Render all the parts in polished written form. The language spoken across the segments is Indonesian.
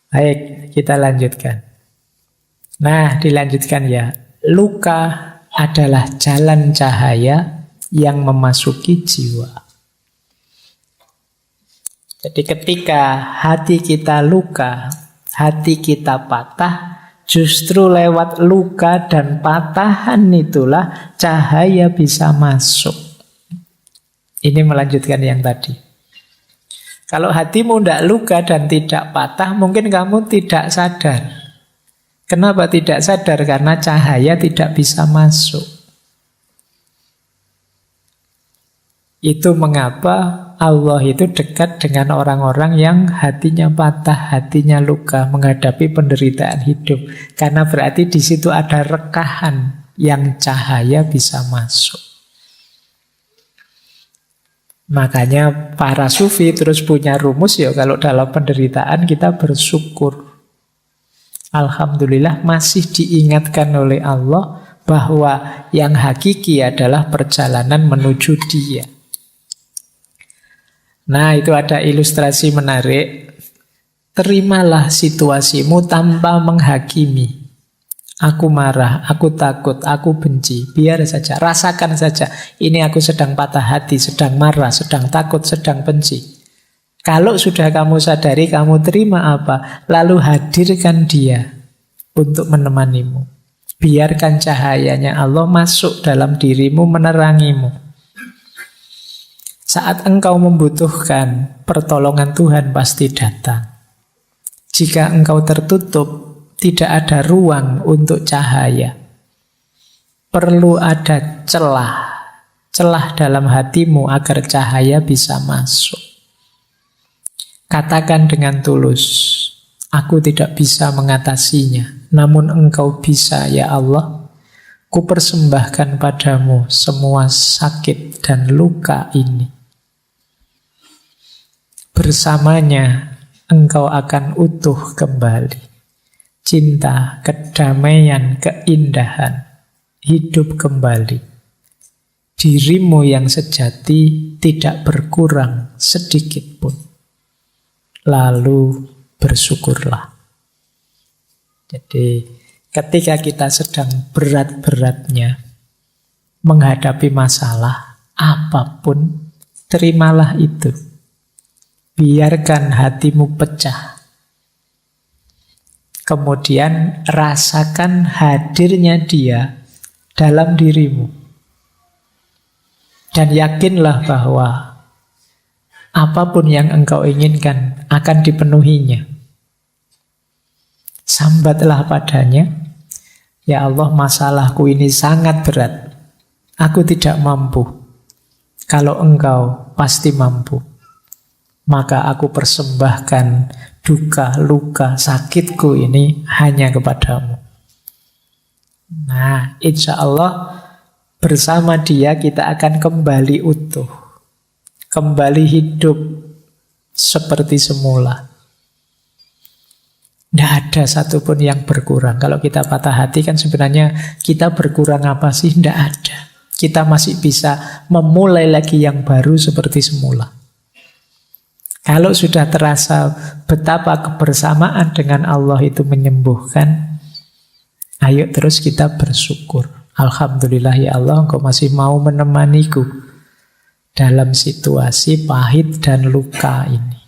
Baik, kita lanjutkan. Nah, dilanjutkan ya. Luka adalah jalan cahaya yang memasuki jiwa. Jadi ketika hati kita luka, hati kita patah, justru lewat luka dan patahan itulah cahaya bisa masuk. Ini melanjutkan yang tadi. Kalau hatimu tidak luka dan tidak patah, mungkin kamu tidak sadar. Kenapa tidak sadar? Karena cahaya tidak bisa masuk. Itu mengapa Allah itu dekat dengan orang-orang yang hatinya patah, hatinya luka, menghadapi penderitaan hidup. Karena berarti di situ ada rekahan yang cahaya bisa masuk. Makanya para sufi terus punya rumus ya, kalau dalam penderitaan kita bersyukur. Alhamdulillah masih diingatkan oleh Allah bahwa yang hakiki adalah perjalanan menuju Dia. Nah, itu ada ilustrasi menarik. Terimalah situasimu tanpa menghakimi. Aku marah, aku takut, aku benci. Biar saja, rasakan saja. Ini aku sedang patah hati, sedang marah, sedang takut, sedang benci. Kalau sudah kamu sadari, kamu terima apa? Lalu hadirkan Dia untuk menemanimu. Biarkan cahayanya Allah masuk dalam dirimu, menerangimu. Saat engkau membutuhkan pertolongan Tuhan pasti datang. Jika engkau tertutup, tidak ada ruang untuk cahaya. Perlu ada celah dalam hatimu agar cahaya bisa masuk. Katakan dengan tulus, aku tidak bisa mengatasinya, namun Engkau bisa ya Allah. Kupersembahkan padamu semua sakit dan luka ini. Bersamanya Engkau akan utuh kembali. Cinta, kedamaian, keindahan, hidup kembali. Dirimu yang sejati tidak berkurang sedikit pun. Lalu bersyukurlah. Jadi ketika kita sedang berat-beratnya menghadapi masalah apapun, terimalah itu. Biarkan hatimu pecah. Kemudian rasakan hadirnya Dia dalam dirimu. Dan yakinlah bahwa apapun yang engkau inginkan akan dipenuhinya. Sambatlah padanya, ya Allah, masalahku ini sangat berat. Aku tidak mampu. Kalau Engkau pasti mampu. Maka aku persembahkan duka, luka, sakitku ini hanya kepadamu. Nah, insya Allah bersama Dia kita akan kembali utuh. Kembali hidup seperti semula. Tidak ada satupun yang berkurang. Kalau kita patah hati kan sebenarnya kita berkurang apa sih? Tidak ada. Kita masih bisa memulai lagi yang baru seperti semula. Kalau sudah terasa betapa kebersamaan dengan Allah itu menyembuhkan, ayo terus kita bersyukur. Alhamdulillah ya Allah, Engkau masih mau menemaniku dalam situasi pahit dan luka ini.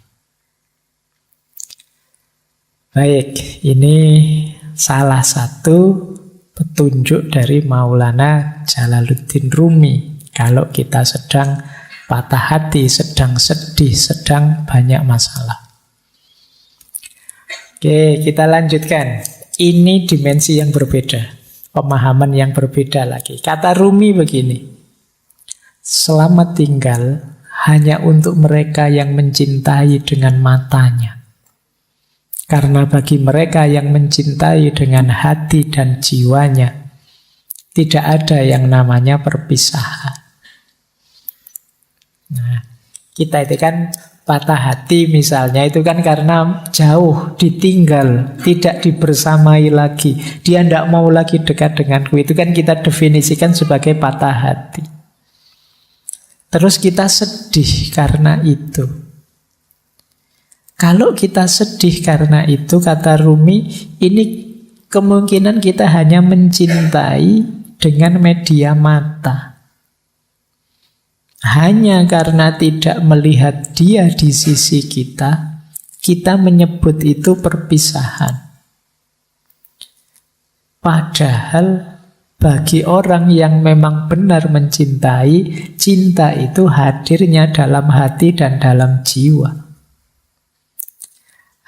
Baik, ini salah satu petunjuk dari Maulana Jalaluddin Rumi. Kalau kita sedang patah hati, sedang sedih, sedang banyak masalah. Oke, kita lanjutkan. Ini dimensi yang berbeda, pemahaman yang berbeda lagi. Kata Rumi begini, selamat tinggal hanya untuk mereka yang mencintai dengan matanya. Karena bagi mereka yang mencintai dengan hati dan jiwanya, tidak ada yang namanya perpisahan. Nah, kita itu kan patah hati misalnya, itu kan karena jauh, ditinggal, tidak dibersamai lagi. Dia tidak mau lagi dekat denganku. Itu kan kita definisikan sebagai patah hati. Terus kita sedih karena itu. Kalau kita sedih karena itu, kata Rumi, ini kemungkinan kita hanya mencintai dengan media mata. Hanya karena tidak melihat dia di sisi kita, kita menyebut itu perpisahan. Padahal bagi orang yang memang benar mencintai, cinta itu hadirnya dalam hati dan dalam jiwa.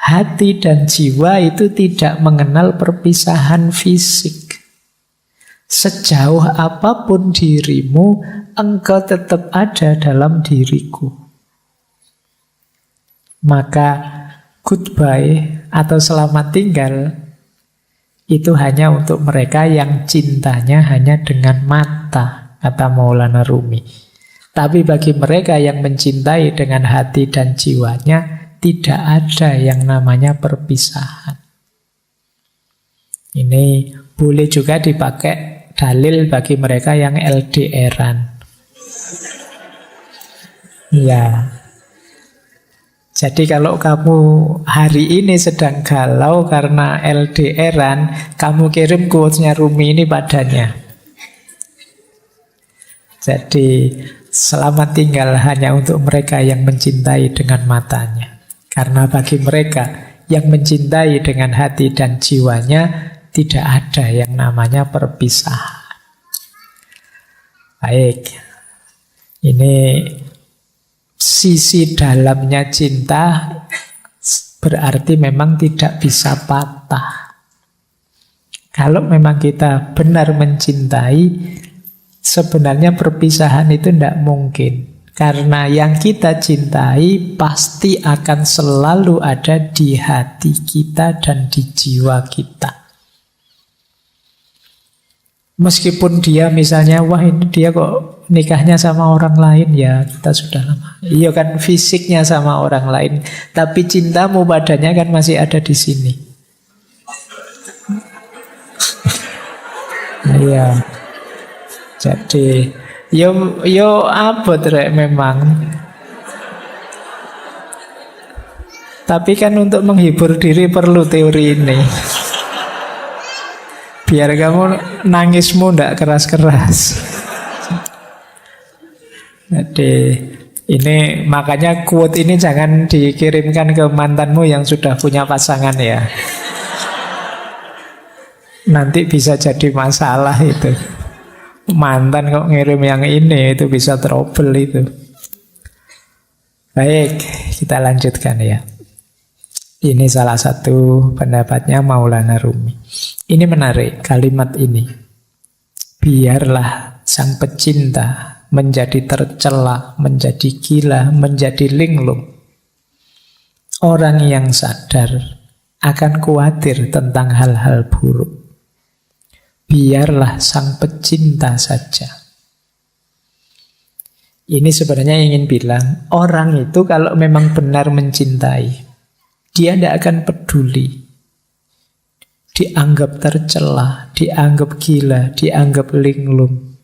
Hati dan jiwa itu tidak mengenal perpisahan fisik. Sejauh apapun dirimu, engkau tetap ada dalam diriku. Maka goodbye atau selamat tinggal itu hanya untuk mereka yang cintanya hanya dengan mata, kata Maulana Rumi. Tapi bagi mereka yang mencintai dengan hati dan jiwanya, tidak ada yang namanya perpisahan. Ini boleh juga dipakai dalil bagi mereka yang LDR-an. Ya. Jadi kalau kamu hari ini sedang galau karena LDR-an, kamu kirim quotes-nya Rumi ini padanya. Jadi selamat tinggal hanya untuk mereka yang mencintai dengan matanya. Karena bagi mereka yang mencintai dengan hati dan jiwanya, tidak ada yang namanya perpisahan. Baik, ini sisi dalamnya cinta berarti memang tidak bisa patah. Kalau memang kita benar mencintai, sebenarnya perpisahan itu tidak mungkin. Karena yang kita cintai pasti akan selalu ada di hati kita dan di jiwa kita. Meskipun dia misalnya, wah ini dia kok nikahnya sama orang lain, ya kita sudah lama. Iya kan fisiknya sama orang lain, tapi cintamu padanya kan masih ada di sini. Iya. Jadi Yo abot rek memang. Tapi kan untuk menghibur diri perlu teori ini. Biar kamu nangismu ndak keras-keras. Jadi ini makanya quote ini jangan dikirimkan ke mantanmu yang sudah punya pasangan ya. Nanti bisa jadi masalah itu. Mantan kok ngirim yang ini, itu bisa trouble itu. Baik, kita lanjutkan ya. Ini salah satu pendapatnya Maulana Rumi. Ini menarik kalimat ini. Biarlah sang pecinta menjadi tercela, menjadi gila, menjadi linglung. Orang yang sadar akan khawatir tentang hal-hal buruk. Biarlah sang pecinta saja. Ini sebenarnya ingin bilang, orang itu kalau memang benar mencintai, dia tidak akan peduli. Dianggap tercela, dianggap gila, dianggap linglung.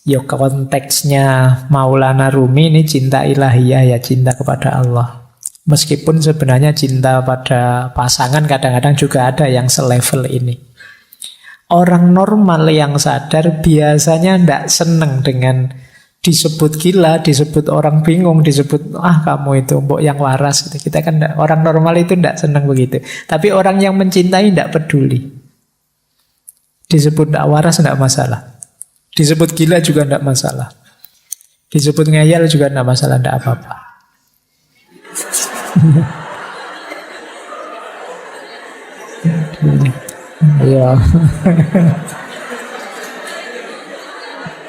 Ya konteksnya Maulana Rumi ini cinta ilahiyah ya, cinta kepada Allah. Meskipun sebenarnya cinta pada pasangan kadang-kadang juga ada yang selevel ini. Orang normal yang sadar biasanya tidak seneng dengan disebut gila, disebut orang bingung, disebut kamu itu mbok yang waras. Kita kan orang normal itu tidak seneng begitu. Tapi orang yang mencintai tidak peduli. Disebut tidak waras tidak masalah. Disebut gila juga tidak masalah. Disebut ngeyel juga tidak masalah, tidak apa-apa. Iya.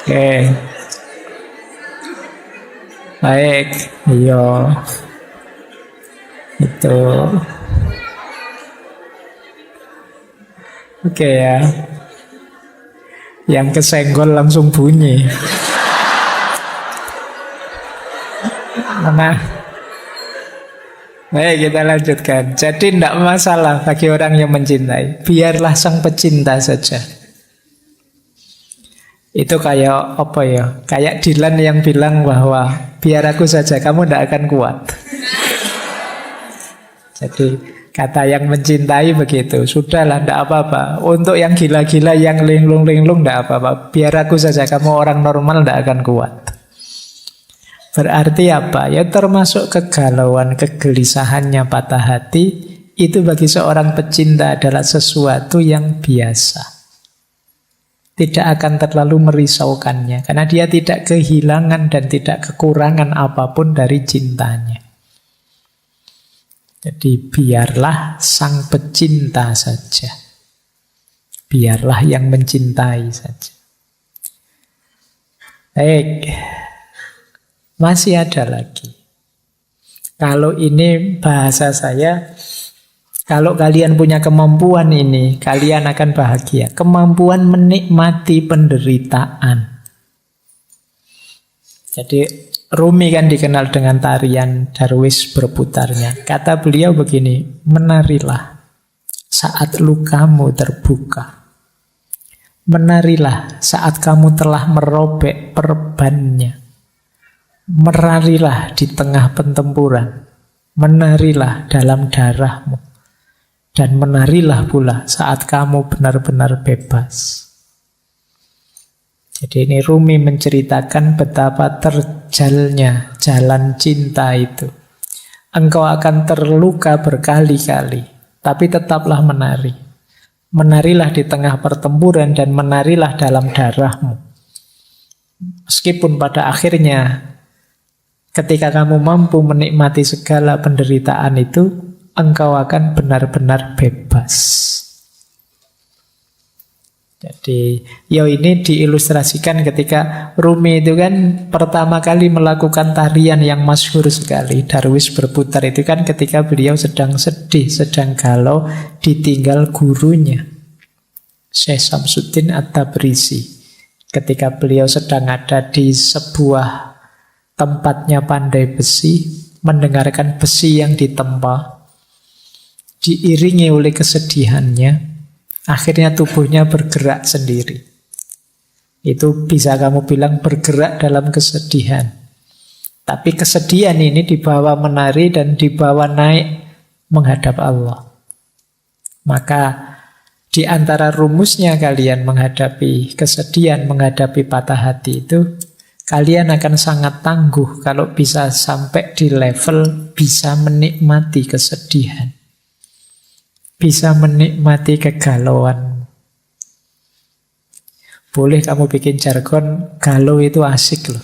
Oke. Baik. Iya. Itu. Oke ya. Yang kesenggol langsung bunyi. Nah. Baik, kita lanjutkan. Jadi tidak masalah bagi orang yang mencintai. Biarlah sang pecinta saja. Itu kayak apa ya? Kayak Dylan yang bilang bahwa biar aku saja, kamu tidak akan kuat. Jadi kata yang mencintai begitu, sudahlah, ndak apa-apa. Untuk yang gila-gila, yang linglung-linglung, ndak apa-apa. Biar aku saja, kamu orang normal ndak akan kuat. Berarti apa? Ya termasuk kegalauan, kegelisahannya, patah hati, itu bagi seorang pecinta adalah sesuatu yang biasa. Tidak akan terlalu merisaukannya, karena dia tidak kehilangan dan tidak kekurangan apapun dari cintanya. Jadi biarlah sang pecinta saja. Biarlah yang mencintai saja. Baik. Masih ada lagi. Kalau ini bahasa saya, kalau kalian punya kemampuan ini, kalian akan bahagia. Kemampuan menikmati penderitaan. Jadi Rumi kan dikenal dengan tarian Darwis berputarnya. Kata beliau begini, menarilah saat lukamu terbuka. Menarilah saat kamu telah merobek perbannya. Menarilah di tengah pertempuran. Menarilah dalam darahmu. Dan menarilah pula saat kamu benar-benar bebas. Jadi ini Rumi menceritakan betapa terjalnya jalan cinta itu. Engkau akan terluka berkali-kali, tapi tetaplah menari. Menarilah di tengah pertempuran dan menarilah dalam darahmu. Meskipun pada akhirnya ketika kamu mampu menikmati segala penderitaan itu, engkau akan benar-benar bebas. Jadi, ini diilustrasikan ketika Rumi itu kan pertama kali melakukan tarian yang masyhur sekali. Darwis berputar itu kan ketika beliau sedang sedih, sedang galau, ditinggal gurunya, Syekh Samsuddin At-Tabrisi. Ketika beliau sedang ada di sebuah tempatnya pandai besi, mendengarkan besi yang ditempa, diiringi oleh kesedihannya, akhirnya tubuhnya bergerak sendiri. Itu bisa kamu bilang bergerak dalam kesedihan. Tapi kesedihan ini dibawa menari dan dibawa naik menghadap Allah. Maka di antara rumusnya kalian menghadapi kesedihan, menghadapi patah hati itu, kalian akan sangat tangguh kalau bisa sampai di level bisa menikmati kesedihan. Bisa menikmati kegalauan. Boleh kamu bikin jargon, galau itu asik loh.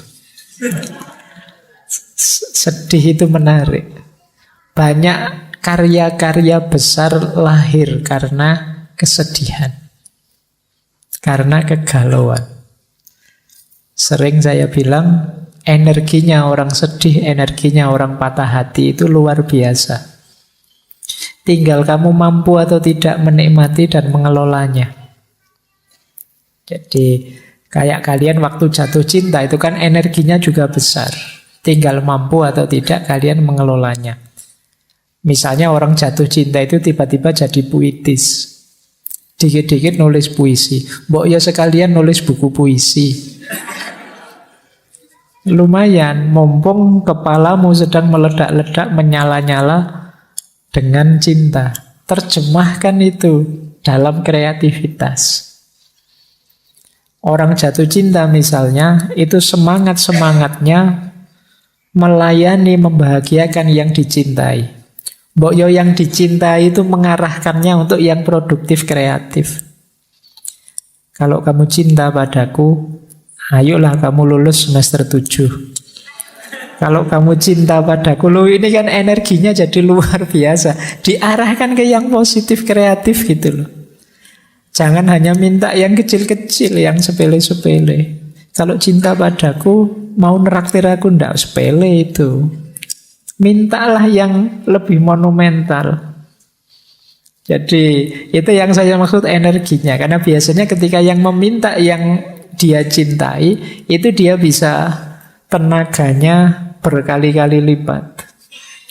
Sedih itu menarik. Banyak karya-karya besar lahir karena kesedihan. Karena kegalauan. Sering saya bilang, energinya orang sedih, energinya orang patah hati itu luar biasa. Tinggal kamu mampu atau tidak menikmati dan mengelolanya. Jadi kayak kalian waktu jatuh cinta itu kan energinya juga besar. Tinggal mampu atau tidak kalian mengelolanya. Misalnya orang jatuh cinta itu tiba-tiba jadi puitis. Dikit-dikit nulis puisi. Mbok ya sekalian nulis buku puisi. Lumayan, mumpung kepalamu sedang meledak-ledak, menyala-nyala dengan cinta. Terjemahkan itu dalam kreativitas. Orang jatuh cinta misalnya, itu semangat-semangatnya melayani, membahagiakan yang dicintai. Mbok yo yang dicintai itu mengarahkannya untuk yang produktif, kreatif. Kalau kamu cinta padaku, ayolah kamu lulus semester 7. Kalau kamu cinta padaku, loh ini kan energinya jadi luar biasa. Diarahkan ke yang positif, kreatif gitu loh. Jangan hanya minta yang kecil-kecil, yang sepele-sepele. Kalau cinta padaku, mau neraktir aku, ndak sepele itu. Mintalah yang lebih monumental. Jadi itu yang saya maksud energinya. Karena biasanya ketika yang meminta yang dia cintai, itu dia bisa tenaganya berkali-kali lipat.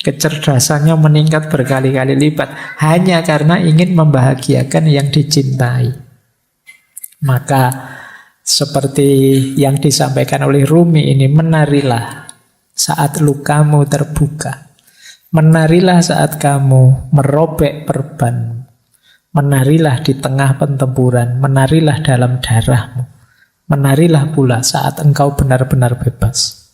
Kecerdasannya meningkat berkali-kali lipat. Hanya karena ingin membahagiakan yang dicintai. Maka seperti yang disampaikan oleh Rumi ini, menarilah saat lukamu terbuka. Menarilah saat kamu merobek perban. Menarilah di tengah pertempuran. Menarilah dalam darahmu. Menarilah pula saat engkau benar-benar bebas.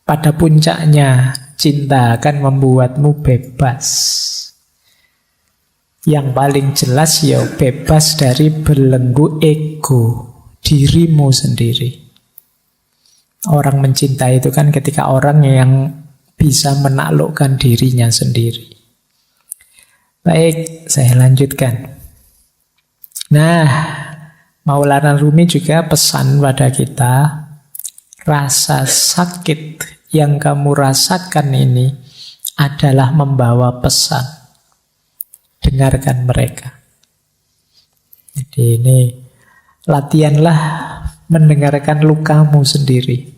Pada puncaknya, cinta akan membuatmu bebas. Yang paling jelas ya bebas dari belenggu ego dirimu sendiri. Orang mencintai itu kan ketika orang yang bisa menaklukkan dirinya sendiri. Baik, saya lanjutkan. Nah, Maulana Rumi juga pesan pada kita, rasa sakit yang kamu rasakan ini adalah membawa pesan. Dengarkan mereka. Jadi ini latihanlah mendengarkan lukamu sendiri.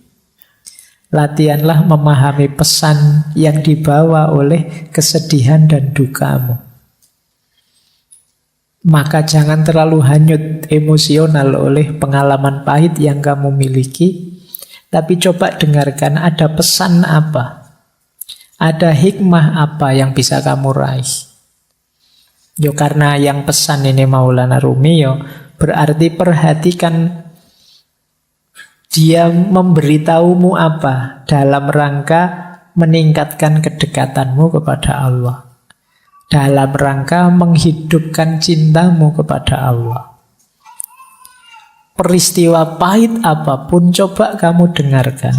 Latihanlah memahami pesan yang dibawa oleh kesedihan dan dukamu. Maka jangan terlalu hanyut emosional oleh pengalaman pahit yang kamu miliki, tapi coba dengarkan ada pesan apa, ada hikmah apa yang bisa kamu raih. Yo karena yang pesan ini Maulana Rumi, yo berarti perhatikan dia memberitahumu apa dalam rangka meningkatkan kedekatanmu kepada Allah. Dalam rangka menghidupkan cintamu kepada Allah. Peristiwa pahit apapun coba kamu dengarkan.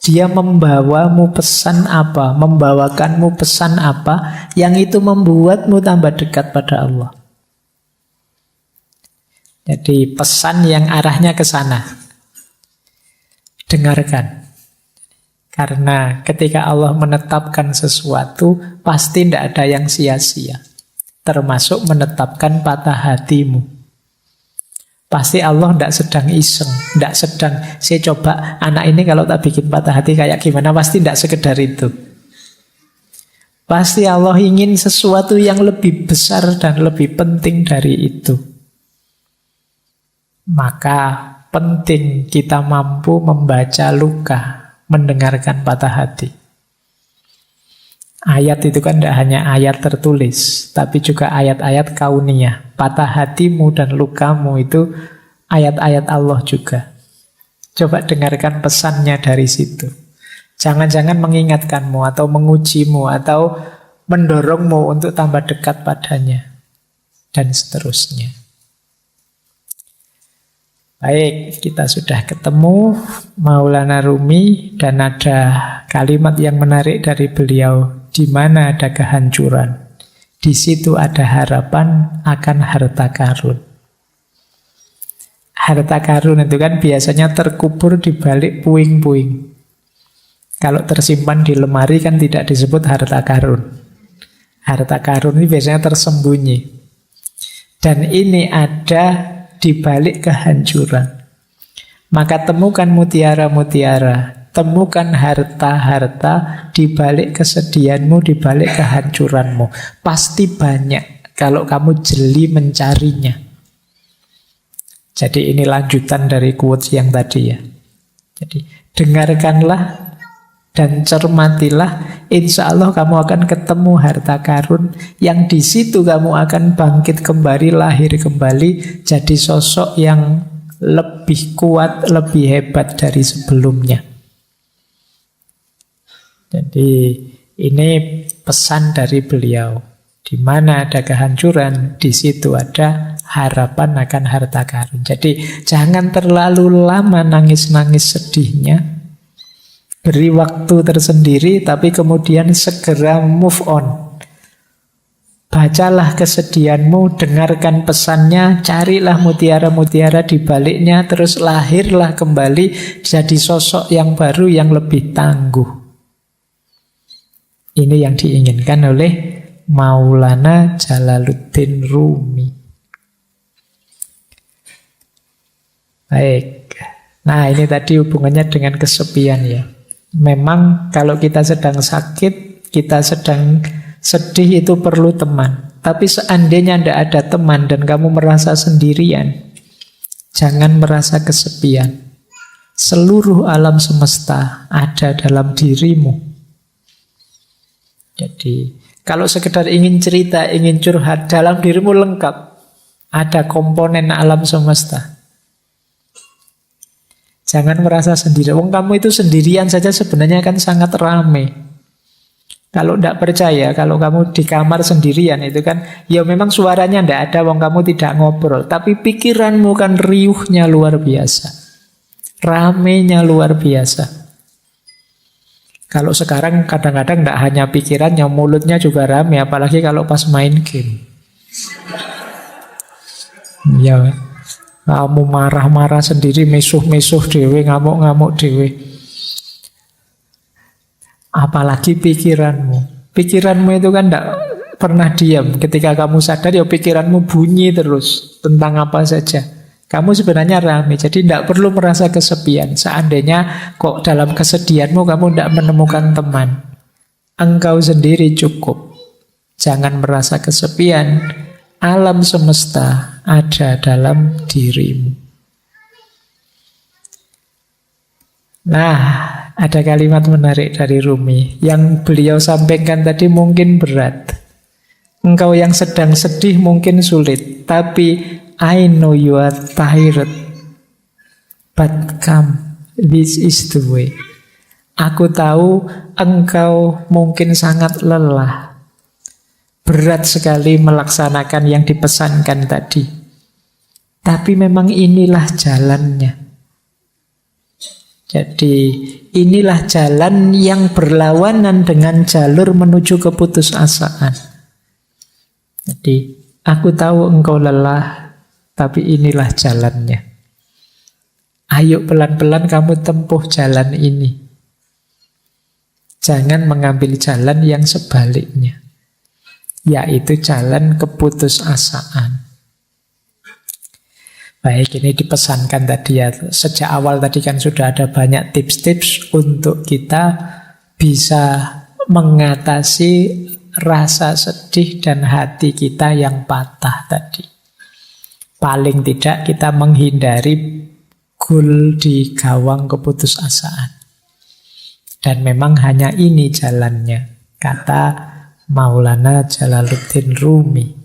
Dia membawamu pesan apa, membawakanmu pesan apa yang itu membuatmu tambah dekat pada Allah. Jadi pesan yang arahnya ke sana. Dengarkan. Karena ketika Allah menetapkan sesuatu, pasti tidak ada yang sia-sia. Termasuk menetapkan patah hatimu. Pasti Allah tidak sedang iseng, tidak sedang, saya coba anak ini kalau tak bikin patah hati kayak gimana, pasti tidak sekedar itu. Pasti Allah ingin sesuatu yang lebih besar dan lebih penting dari itu. Maka penting kita mampu membaca luka, mendengarkan patah hati. Ayat itu kan tidak hanya ayat tertulis, tapi juga ayat-ayat kauniyah. Patah hatimu dan lukamu itu ayat-ayat Allah juga. Coba dengarkan pesannya dari situ. Jangan-jangan mengingatkanmu atau mengujimu atau mendorongmu untuk tambah dekat padanya. Dan seterusnya. Baik, kita sudah ketemu Maulana Rumi dan ada kalimat yang menarik dari beliau. Di mana ada kehancuran, di situ ada harapan akan harta karun. Harta karun itu kan biasanya terkubur di balik puing-puing. Kalau tersimpan di lemari kan tidak disebut harta karun. Harta karun ini biasanya tersembunyi. Dan ini ada di balik kehancuran. Maka temukan mutiara-mutiara, temukan harta-harta di balik kesedihanmu, di balik kehancuranmu. Pasti banyak kalau kamu jeli mencarinya. Jadi ini lanjutan dari quotes yang tadi ya. Jadi dengarkanlah dan cermatilah, insya Allah kamu akan ketemu harta karun yang di situ kamu akan bangkit kembali, lahir kembali, jadi sosok yang lebih kuat, lebih hebat dari sebelumnya. Jadi ini pesan dari beliau. Di mana ada kehancuran, di situ ada harapan akan harta karun. Jadi jangan terlalu lama nangis-nangis sedihnya. Beri waktu tersendiri, tapi kemudian segera move on. Bacalah kesedihanmu, dengarkan pesannya, carilah mutiara-mutiara di baliknya, terus lahirlah kembali jadi sosok yang baru yang lebih tangguh. Ini yang diinginkan oleh Maulana Jalaluddin Rumi. Baik. Nah, ini tadi hubungannya dengan kesepian ya. Memang kalau kita sedang sakit, kita sedang sedih itu perlu teman. Tapi seandainya tidak ada teman dan kamu merasa sendirian, jangan merasa kesepian. Seluruh alam semesta ada dalam dirimu. Jadi kalau sekedar ingin cerita, ingin curhat, dalam dirimu lengkap. Ada komponen alam semesta. Jangan merasa sendiri. Wong kamu itu sendirian saja sebenarnya kan sangat rame. Kalau tidak percaya, kalau kamu di kamar sendirian itu kan, ya memang suaranya tidak ada, wong kamu tidak ngobrol. Tapi pikiranmu kan riuhnya luar biasa. Ramenya luar biasa. Kalau sekarang kadang-kadang tidak hanya pikirannya, mulutnya juga rame. Apalagi kalau pas main game. Ya, kamu marah-marah sendiri, mesuh-mesuh dewe, ngamuk-ngamuk dewe. Apalagi pikiranmu. Pikiranmu itu kan tidak pernah diam. Ketika kamu sadar, ya pikiranmu bunyi terus tentang apa saja. Kamu sebenarnya ramai, jadi tidak perlu merasa kesepian. Seandainya kok dalam kesedihanmu kamu tidak menemukan teman, engkau sendiri cukup. Jangan merasa kesepian. Alam semesta ada dalam dirimu. Nah, ada kalimat menarik dari Rumi yang beliau sampaikan tadi mungkin berat. Engkau yang sedang sedih mungkin sulit, tapi I know you are tired, but come, this is the way. Aku tahu engkau mungkin sangat lelah. Berat sekali melaksanakan yang dipesankan tadi. Tapi memang inilah jalannya. Jadi inilah jalan yang berlawanan dengan jalur menuju keputusasaan. Jadi aku tahu engkau lelah, tapi inilah jalannya. Ayo pelan-pelan kamu tempuh jalan ini. Jangan mengambil jalan yang sebaliknya, yaitu jalan keputusasaan. Baik, ini dipesankan tadi ya. Sejak awal tadi kan sudah ada banyak tips-tips untuk kita bisa mengatasi rasa sedih dan hati kita yang patah tadi. Paling tidak kita menghindari gol di gawang keputusasaan. Dan memang hanya ini jalannya, kata Maulana Jalaluddin Rumi.